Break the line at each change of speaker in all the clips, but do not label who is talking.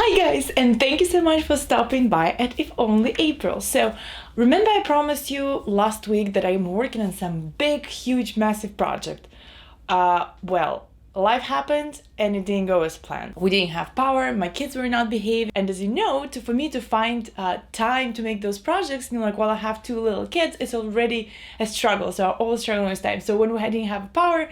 Hi guys, and thank you so much for stopping by at If Only April. So remember I promised you last week that I'm working on some big, huge, massive project. Well, life happened and it didn't go as planned. We didn't have power, my kids were not behaving, and as you know, for me to find time to make those projects, I have two little kids, it's already a struggle. So I'm always struggling with time. So when we didn't have power,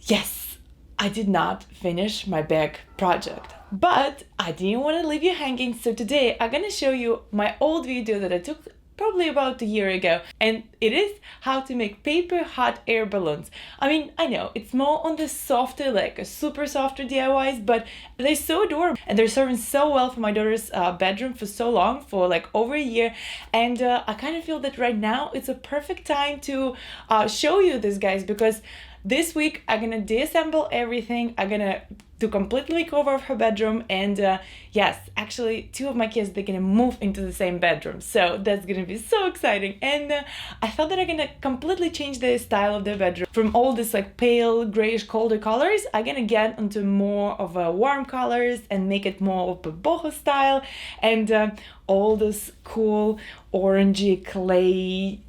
yes, I did not finish my big project. But I didn't want to leave you hanging, so today I'm gonna show you my old video that I took probably about a year ago, and it is how to make paper hot air balloons. I know it's more on the softer, like a super softer DIYs, but they're so adorable and they're serving so well for my daughter's bedroom for so long, for like over a year, and I kind of feel that right now it's a perfect time to show you this, guys, because this week I'm gonna disassemble everything. I'm gonna do complete makeover of her bedroom, and yes, actually two of my kids, they're gonna move into the same bedroom, so that's gonna be so exciting. And I thought that I'm gonna completely change the style of their bedroom from all this like pale grayish colder colors. I'm gonna get into more of a warm colors and make it more of a boho style, and all this cool orangey clay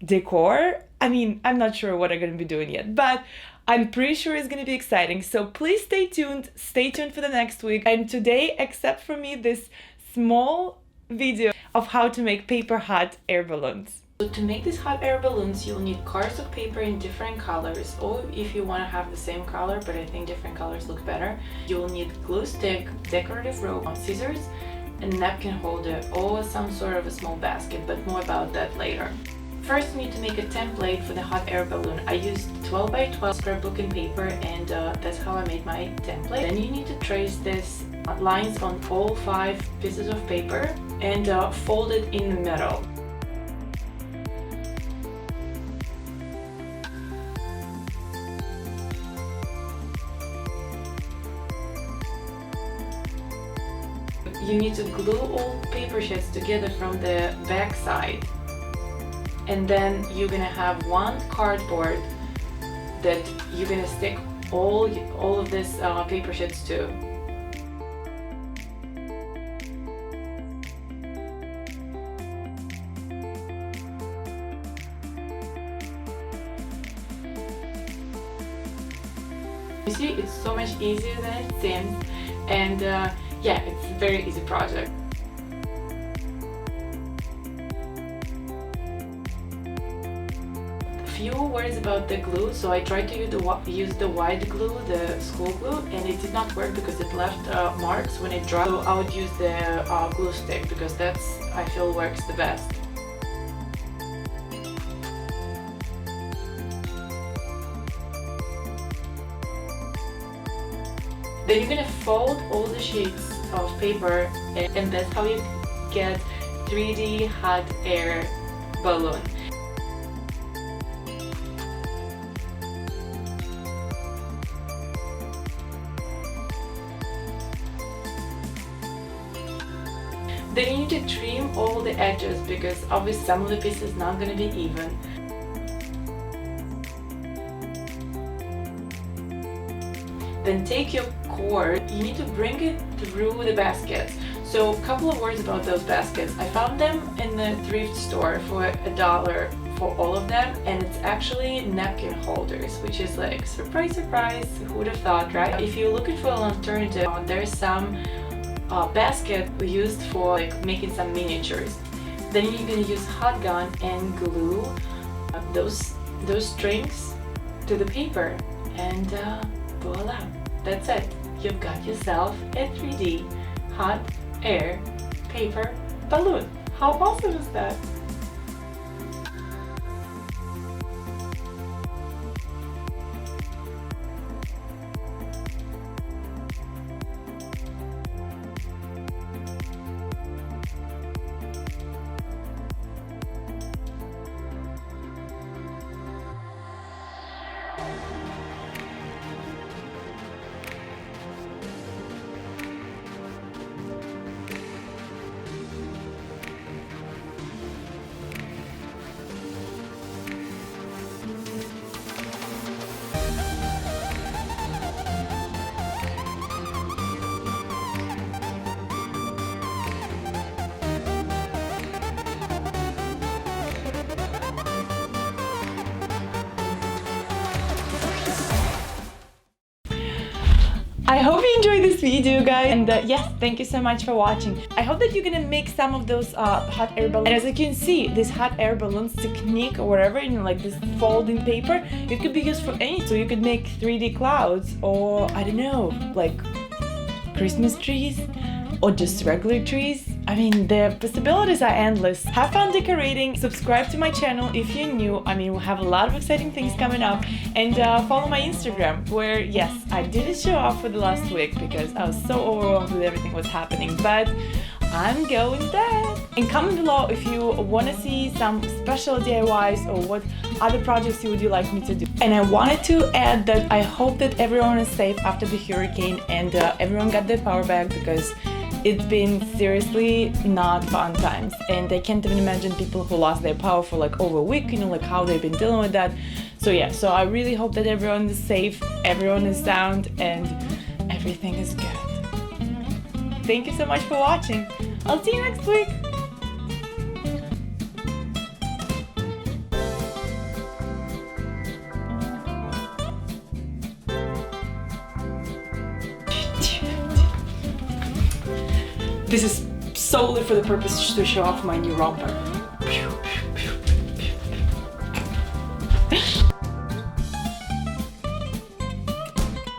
decor. I'm not sure what I'm gonna be doing yet, but I'm pretty sure it's gonna be exciting. So please stay tuned for the next week. And today, except for me, this small video of how to make paper hot air balloons. So to make these hot air balloons, you'll need cardstock paper in different colors, or if you want to have the same color, but I think different colors look better, you'll need glue stick, decorative rope, scissors, a napkin holder, or some sort of a small basket, but more about that later. First, we need to make a template for the hot air balloon. I used 12 by 12 scrapbooking paper, and that's how I made my template. Then you need to trace this lines on all 5 pieces of paper and fold it in the middle. You need to glue all paper sheets together from the back side. And then you're gonna have one cardboard that you're gonna stick all of this paper sheets to. You see, it's so much easier than it seems, and yeah, it's a very easy project. Few words about the glue. So I tried to use the white glue, the school glue, and it did not work because it left marks when it dried. So I would use the glue stick because that's, I feel, works the best. Then you're gonna fold all the sheets of paper, and that's how you get 3D hot air balloon. Then you need to trim all the edges because obviously some of the pieces not going to be even. Then take your cord, you need to bring it through the baskets. So a couple of words about those baskets. I found them in the thrift store for $1 for all of them, and it's actually napkin holders, which is like surprise, who would have thought, right? If you're looking for an alternative, there's some basket we used for like making some miniatures. Then you're gonna use hot gun and glue those strings to the paper, and voila, that's it. You've got yourself a 3D hot air paper balloon. How awesome is that? I hope you enjoyed this video, guys, and yes, thank you so much for watching. I hope that you're gonna make some of those hot air balloons. And as you can see, this hot air balloons technique or whatever, you know, like this folding paper, it could be used for anything. So you could make 3D clouds, or I don't know, like Christmas trees, or just regular trees. I mean, the possibilities are endless. Have fun decorating, subscribe to my channel if you're new. I mean, we'll have a lot of exciting things coming up, and follow my Instagram, where, yes, I didn't show off for the last week because I was so overwhelmed with everything was happening, but I'm going back. And comment below if you want to see some special DIYs or what other projects would you like me to do. And I wanted to add that I hope that everyone is safe after the hurricane, and everyone got their power back, because it's been seriously not fun times, and I can't even imagine people who lost their power for like over a week, you know, like how they've been dealing with that. So yeah, so I really hope that everyone is safe, everyone is sound, and everything is good. Thank you so much for watching. I'll see you next week. This is solely for the purpose to show off my new romper.